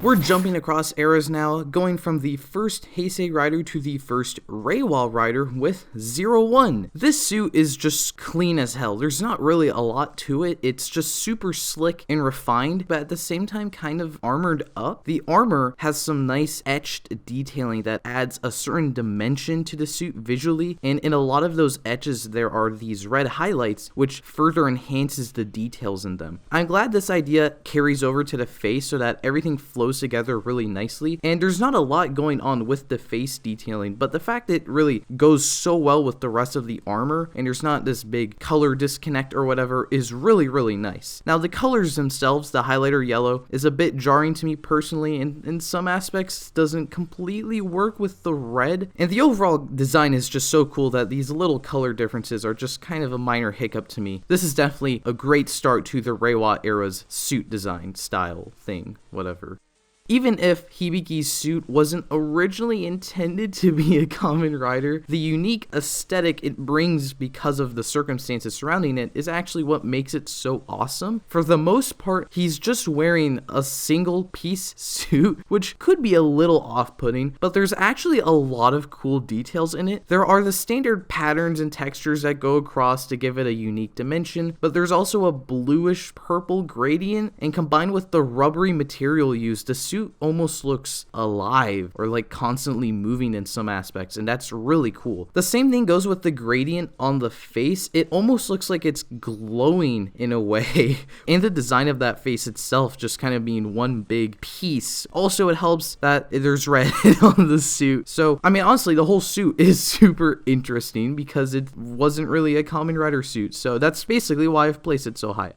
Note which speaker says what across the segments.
Speaker 1: We're jumping across eras now, going from the first Heisei Rider to the first Reiwa Rider with 01. This suit is just clean as hell. There's not really a lot to it. It's just super slick and refined, but at the same time kind of armored up. The armor has some nice etched detailing that adds a certain dimension to the suit visually, and in a lot of those etches there are these red highlights which further enhances the details in them. I'm glad this idea carries over to the face so that everything flows together really nicely, and there's not a lot going on with the face detailing, but the fact that it really goes so well with the rest of the armor and there's not this big color disconnect or whatever is really nice. Now the colors themselves, the highlighter yellow is a bit jarring to me personally, and in some aspects doesn't completely work with the red, and the overall design is just so cool that these little color differences are just kind of a minor hiccup to me. This is definitely a great start to the Reiwa era's suit design style thing, whatever. Even if Hibiki's suit wasn't originally intended to be a Kamen Rider, the unique aesthetic it brings because of the circumstances surrounding it is actually what makes it so awesome. For the most part, he's just wearing a single piece suit, which could be a little off-putting, but there's actually a lot of cool details in it. There are the standard patterns and textures that go across to give it a unique dimension, but there's also a bluish purple gradient, and combined with the rubbery material used, the suit almost looks alive or like constantly moving in some aspects, and that's really cool. The same thing goes with the gradient on the face. It almost looks like it's glowing in a way, and the design of that face itself just kind of being one big piece. Also, it helps that there's red on the suit. So I mean, honestly, the whole suit is super interesting because it wasn't really a Kamen Rider suit, so that's basically why I've placed it so high.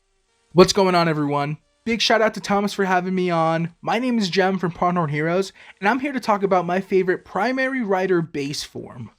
Speaker 2: What's going on, everyone? Big shout out to Thomas for having me on. My name is Jem from Pronghorn Heroes, and I'm here to talk about my favorite primary rider base form.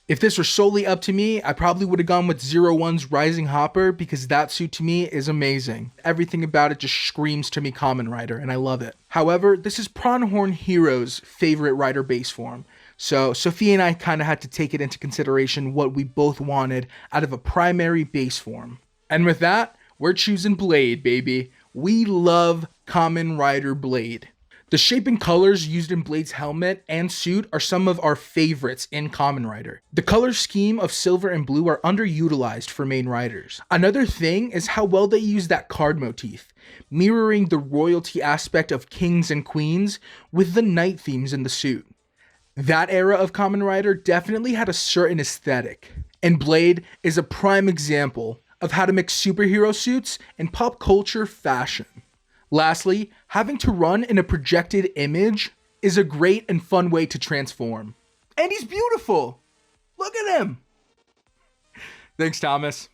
Speaker 2: If this were solely up to me, I probably would have gone with 01's Rising Hopper because that suit to me is amazing. Everything about it just screams to me Kamen Rider, and I love it. However, this is Pronghorn Heroes' favorite rider base form. So Sophie and I kind of had to take it into consideration what we both wanted out of a primary base form. And with that, we're choosing Blade, baby. We love Kamen Rider Blade. The shape and colors used in Blade's helmet and suit are some of our favorites in Kamen Rider. The color scheme of silver and blue are underutilized for main riders. Another thing is how well they use that card motif, mirroring the royalty aspect of kings and queens with the knight themes in the suit. That era of Kamen Rider definitely had a certain aesthetic, and Blade is a prime example of how to mix superhero suits and pop culture fashion. Lastly, having to run in a projected image is a great and fun way to transform. And he's beautiful! Look at him! Thanks, Thomas.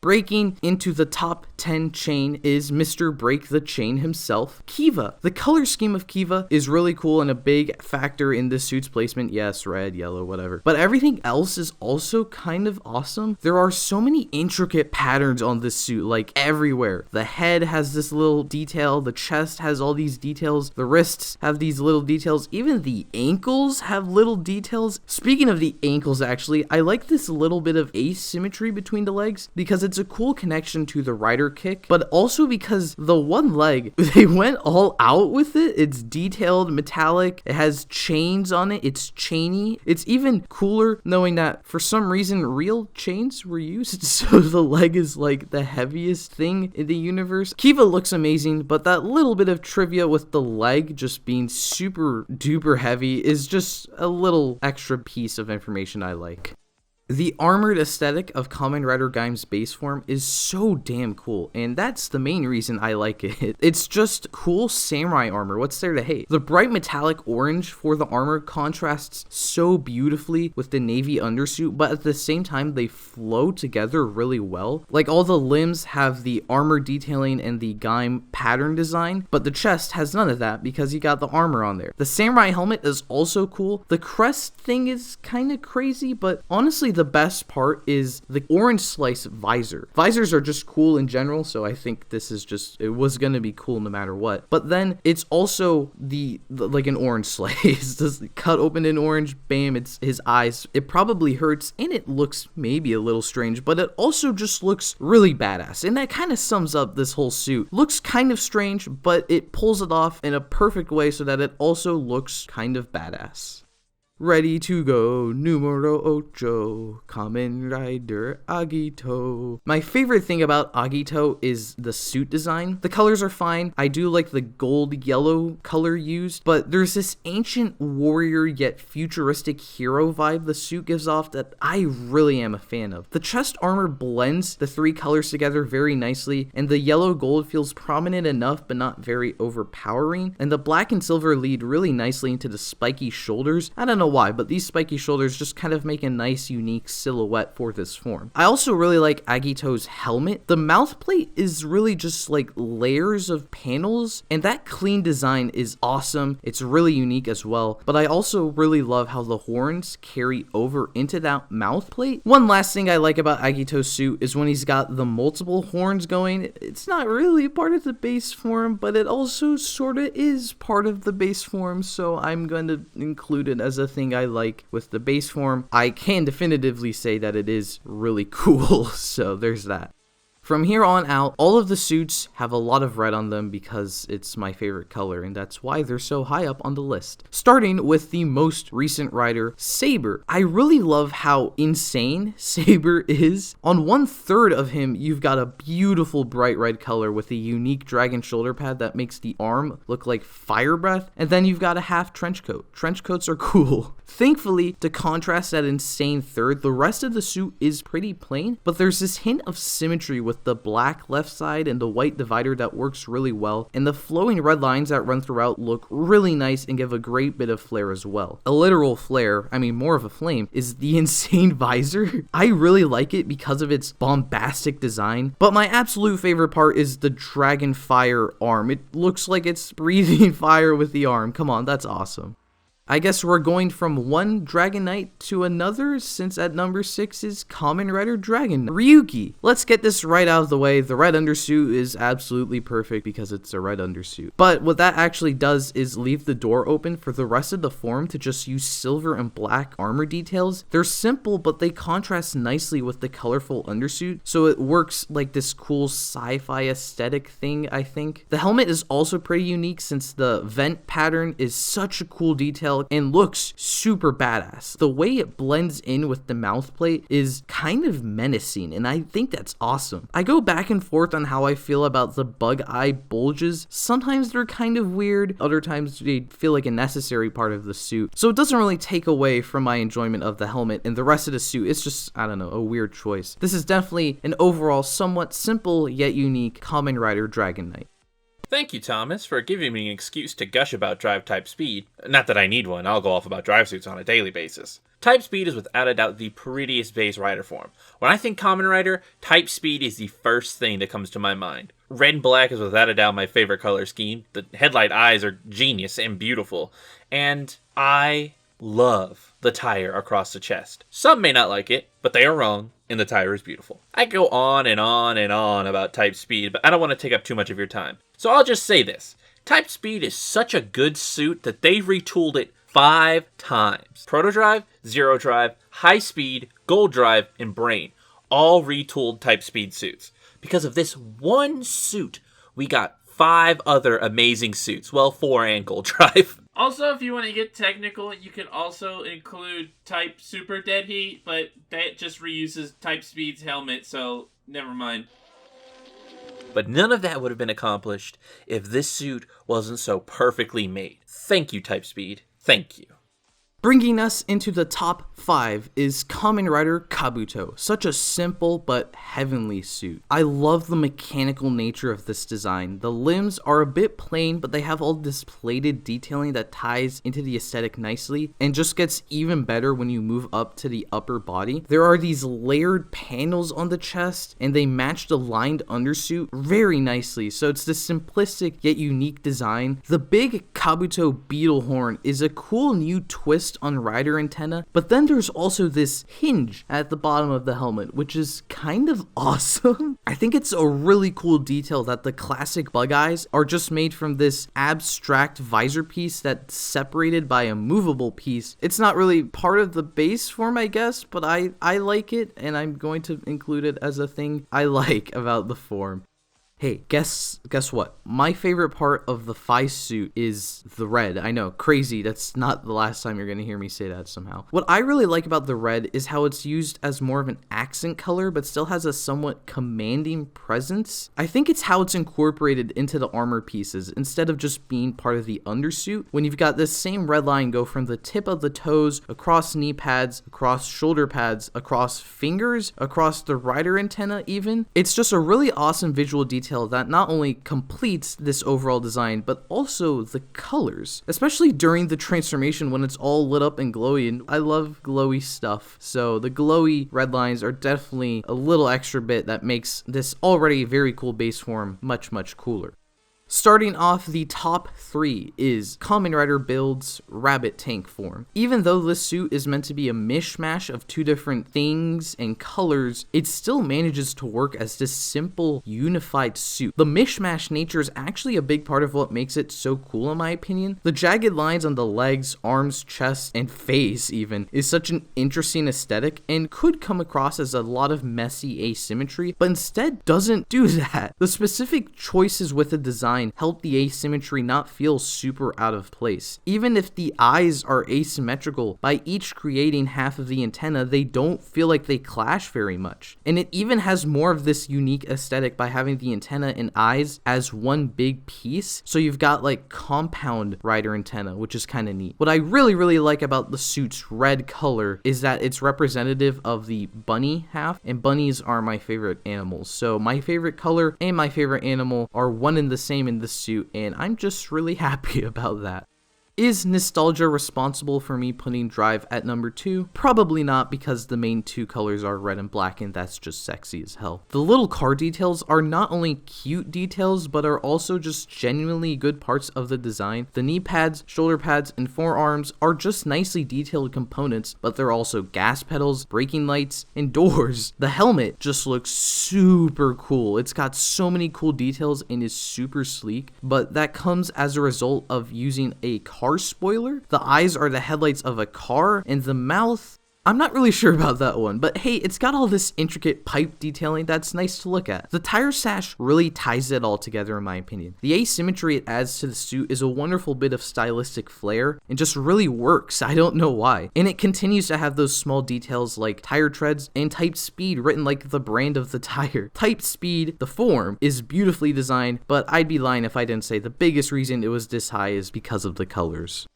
Speaker 1: Breaking into the top 10 chain is Mr. Break the Chain himself, Kiva. The color scheme of Kiva is really cool and a big factor in this suit's placement. Yes, red, yellow, whatever. But everything else is also kind of awesome. There are so many intricate patterns on this suit, like everywhere. The head has this little detail, the chest has all these details, the wrists have these little details, even the ankles have little details. Speaking of the ankles, actually, I like this little bit of asymmetry between the legs because it's a cool connection to the rider kick, but also because the one leg, they went all out with it. It's detailed, metallic, it has chains on it, it's chainy. It's even cooler knowing that for some reason real chains were used, so the leg is like the heaviest thing in the universe. Kiva looks amazing, but that little bit of trivia with the leg just being super duper heavy is just a little extra piece of information I like. The armored aesthetic of Kamen Rider Gaim's base form is so damn cool, and that's the main reason I like it. It's just cool samurai armor, what's there to hate? The bright metallic orange for the armor contrasts so beautifully with the navy undersuit, but at the same time they flow together really well. Like all the limbs have the armor detailing and the Gaim pattern design, but the chest has none of that because you got the armor on there. The samurai helmet is also cool. The crest thing is kind of crazy, but honestly the best part is the orange slice visor. Visors are just cool in general, so I think this is just, it was gonna be cool no matter what. But then it's also the like an orange slice, just cut open in orange, bam, it's his eyes. It probably hurts and it looks maybe a little strange, but it also just looks really badass. And that kind of sums up this whole suit. Looks kind of strange, but it pulls it off in a perfect way so that it also looks kind of badass. Ready to go, numero ocho, Kamen Rider Agito. My favorite thing about Agito is the suit design. The colors are fine. I do like the gold yellow color used, but there's this ancient warrior yet futuristic hero vibe the suit gives off that I really am a fan of. The chest armor blends the three colors together very nicely, and the yellow gold feels prominent enough but not very overpowering, and the black and silver lead really nicely into the spiky shoulders. I don't know why, but these spiky shoulders just kind of make a nice unique silhouette for this form. I also really like Agito's helmet. The mouth plate is really just like layers of panels, and that clean design is awesome. It's really unique as well, but I also really love how the horns carry over into that mouth plate. One last thing I like about Agito's suit is when he's got the multiple horns going. It's not really part of the base form, but it also sort of is part of the base form, so I'm going to include it as a thing I like with the base form. I can definitively say that it is really cool, so there's that. From here on out, all of the suits have a lot of red on them because it's my favorite color, and that's why they're so high up on the list. Starting with the most recent rider, Saber. I really love how insane Saber is. On 1/3 of him, you've got a beautiful bright red color with a unique dragon shoulder pad that makes the arm look like fire breath, and then you've got a half trench coat. Trench coats are cool. Thankfully, to contrast that insane third, the rest of the suit is pretty plain, but there's this hint of symmetry with the black left side and the white divider that works really well, and the flowing red lines that run throughout look really nice and give a great bit of flair as well. A literal flare, I mean more of a flame, is the insane visor. I really like it because of its bombastic design, but my absolute favorite part is the dragon fire arm. It looks like it's breathing fire with the arm. Come on, that's awesome. I guess we're going from one Dragon Knight to another, since at number 6 is Kamen Rider Dragon Ryuki. Let's get this right out of the way. The red undersuit is absolutely perfect because it's a red undersuit. But what that actually does is leave the door open for the rest of the form to just use silver and black armor details. They're simple, but they contrast nicely with the colorful undersuit, so it works like this cool sci-fi aesthetic thing, I think. The helmet is also pretty unique since the vent pattern is such a cool detail and looks super badass. The way it blends in with the mouth plate is kind of menacing, and I think that's awesome. I go back and forth on how I feel about the bug eye bulges. Sometimes they're kind of weird, other times they feel like a necessary part of the suit. So it doesn't really take away from my enjoyment of the helmet and the rest of the suit. It's just, I don't know, a weird choice. This is definitely an overall somewhat simple yet unique Kamen Rider Dragon Knight.
Speaker 3: Thank you, Thomas, for giving me an excuse to gush about drive type speed. Not that I need one, I'll go off about drive suits on a daily basis. Type speed is without a doubt the prettiest base rider form. When I think Kamen Rider, type speed is the first thing that comes to my mind. Red and black is without a doubt my favorite color scheme. The headlight eyes are genius and beautiful. And I love the tire across the chest. Some may not like it, but they are wrong, and the tire is beautiful. I go on and on and on about type speed, but I don't want to take up too much of your time. So I'll just say this. Type speed is such a good suit that they retooled it 5 times. Proto Drive, Zero Drive, High Speed, Gold Drive, and Brain all retooled type speed suits. Because of this one suit, we got 5 other amazing suits. Well, 4 and Gold Drive.
Speaker 4: Also, if you want to get technical, you can also include Type Super Dead Heat, but that just reuses Type Speed's helmet, so never mind.
Speaker 3: But none of that would have been accomplished if this suit wasn't so perfectly made. Thank you, Type Speed. Thank you.
Speaker 1: Bringing us into the top 5 is Kamen Rider Kabuto, such a simple but heavenly suit. I love the mechanical nature of this design. The limbs are a bit plain, but they have all this plated detailing that ties into the aesthetic nicely and just gets even better when you move up to the upper body. There are these layered panels on the chest and they match the lined undersuit very nicely, so it's this simplistic yet unique design. The big Kabuto beetle horn is a cool new twist just on rider antenna, but then there's also this hinge at the bottom of the helmet, which is kind of awesome. I think it's a really cool detail that the classic bug eyes are just made from this abstract visor piece that's separated by a movable piece. It's not really part of the base form, I guess, but I like it, and I'm going to include it as a thing I like about the form. Hey, guess what? My favorite part of the Phi suit is the red. I know, crazy. That's not the last time you're going to hear me say that somehow. What I really like about the red is how it's used as more of an accent color, but still has a somewhat commanding presence. I think it's how it's incorporated into the armor pieces instead of just being part of the undersuit. When you've got this same red line go from the tip of the toes, across knee pads, across shoulder pads, across fingers, across the rider antenna even. It's just a really awesome visual detail that not only completes this overall design, but also the colors, especially during the transformation when it's all lit up and glowy, and I love glowy stuff. So the glowy red lines are definitely a little extra bit that makes this already very cool base form much, much cooler. Starting off, the top 3 is Kamen Rider builds Rabbit Tank form. Even though this suit is meant to be a mishmash of 2 different things and colors, it still manages to work as this simple, unified suit. The mishmash nature is actually a big part of what makes it so cool in my opinion. The jagged lines on the legs, arms, chest, and face even is such an interesting aesthetic and could come across as a lot of messy asymmetry, but instead doesn't do that. The specific choices with the design help the asymmetry not feel super out of place. Even if the eyes are asymmetrical, by each creating half of the antenna, they don't feel like they clash very much. And it even has more of this unique aesthetic by having the antenna and eyes as one big piece. So you've got like compound rider antenna, which is kind of neat. What I really like about the suit's red color is that it's representative of the bunny half, and bunnies are my favorite animals. So my favorite color and my favorite animal are one and the same in the suit, and I'm just really happy about that. Is nostalgia responsible for me putting Drive at number 2? Probably not, because the main 2 colors are red and black, and that's just sexy as hell. The little car details are not only cute details, but are also just genuinely good parts of the design. The knee pads, shoulder pads, and forearms are just nicely detailed components, but they're also gas pedals, braking lights, and doors. The helmet just looks super cool. It's got so many cool details and is super sleek, but that comes as a result of using a car spoiler. The eyes are the headlights of a car, and the mouth, I'm not really sure about that one, but hey, it's got all this intricate pipe detailing that's nice to look at. The tire sash really ties it all together in my opinion. The asymmetry it adds to the suit is a wonderful bit of stylistic flair and just really works. I don't know why. And it continues to have those small details like tire treads and type speed written like the brand of the tire. Type speed, the form, is beautifully designed, but I'd be lying if I didn't say the biggest reason it was this high is because of the colors.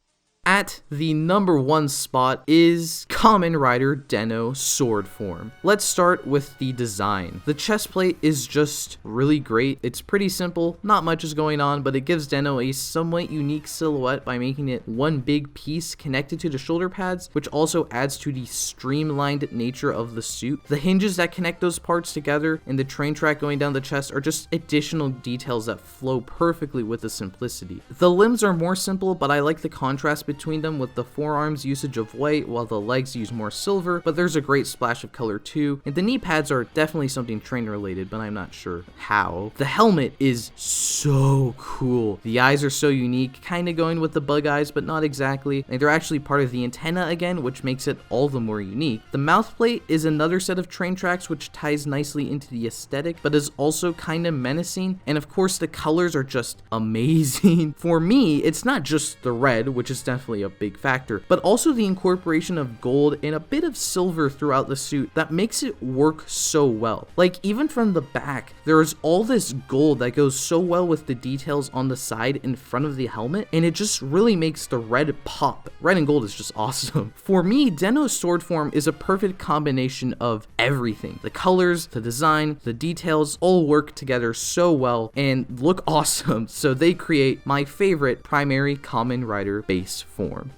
Speaker 1: At the number 1 spot is Kamen Rider Den-O sword form. Let's start with the design. The chest plate is just really great. It's pretty simple, not much is going on, but it gives Den-O a somewhat unique silhouette by making it one big piece connected to the shoulder pads, which also adds to the streamlined nature of the suit. The hinges that connect those parts together and the train track going down the chest are just additional details that flow perfectly with the simplicity. The limbs are more simple, but I like the contrast between them, with the forearms usage of white while the legs use more silver, but there's a great splash of color too. And the knee pads are definitely something train related, but I'm not sure how. The helmet is so cool. The eyes are so unique, kind of going with the bug eyes, but not exactly. And they're actually part of the antenna again, which makes it all the more unique. The mouth plate is another set of train tracks, which ties nicely into the aesthetic, but is also kind of menacing. And of course, the colors are just amazing. For me, it's not just the red, which is definitely a big factor, but also the incorporation of gold and a bit of silver throughout the suit that makes it work so well. Like, even from the back, there is all this gold that goes so well with the details on the side in front of the helmet, and it just really makes the red pop. Red and gold is just awesome. For me, Den-O's sword form is a perfect combination of everything. The colors, the design, the details all work together so well and look awesome, so they create my favorite primary Kamen Rider base form.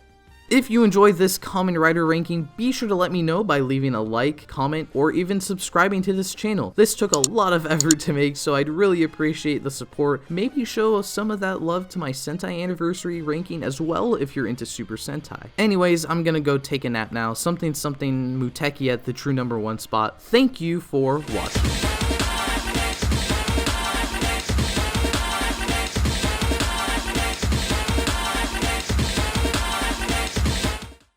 Speaker 1: If you enjoyed this Kamen Rider ranking, be sure to let me know by leaving a like, comment, or even subscribing to this channel. This took a lot of effort to make, so I'd really appreciate the support. Maybe show some of that love to my Sentai anniversary ranking as well if you're into Super Sentai. Anyways, I'm gonna go take a nap now. Something Muteki at the true #1 spot. Thank you for watching.